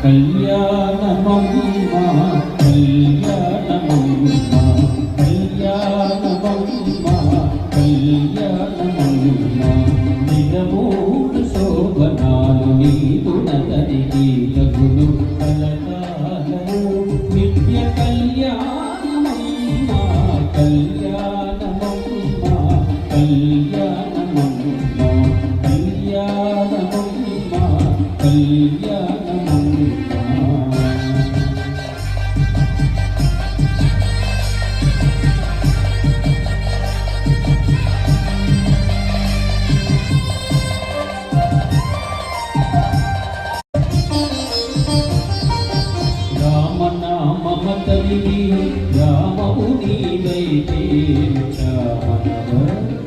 కళ్యాణమమ్మ కళ్యాణమమ్మ కళ్యాణమమ్మ కళ్యాణమమ్మ నిజమూడు శోభనాలు నీదు నగరికి తగులు కలకాలము నిత్య కళ్యాణమమ్మ కళ్యాణమమ్మ కళ్యాణమమ్మ కళ్యాణమమ్మ కళ్యాణమమ్మ మమతలివి రామము నీవైతే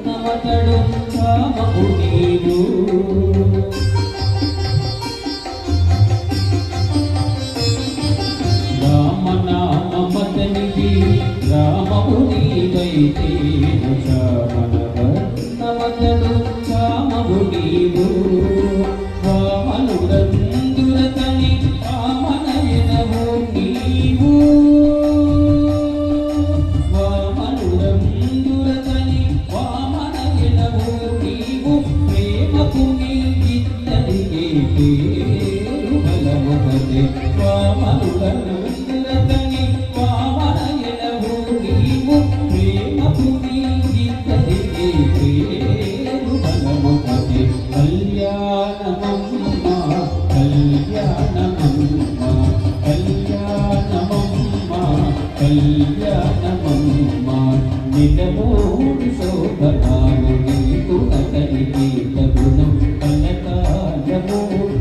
నమతడు రామము నీవు రామనామతలివి రామము నీవైతే నమతడు రామము నీవు రామనుడందురతని రామనయనము నీవు వామనుడందురతని వామనయనము నీవు ప్రేమకు నీవిద్దరికే పేరు బలమొకటే వామనుడందురతని వామనయనము నీవు ప్రేమకు నీవిద్దరికే పేరు బలమొకటే కళ్యాణమమ్మ కళ్యాణమమ్మ కళ్యాణమమ్మ కళ్యాణమమ్మ నిజమూడు శోభనాలు నీకు అతనికి తగుణం కలకాలము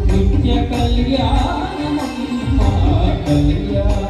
నిత్య కళ్యాణమమ్మ కళ్యాణ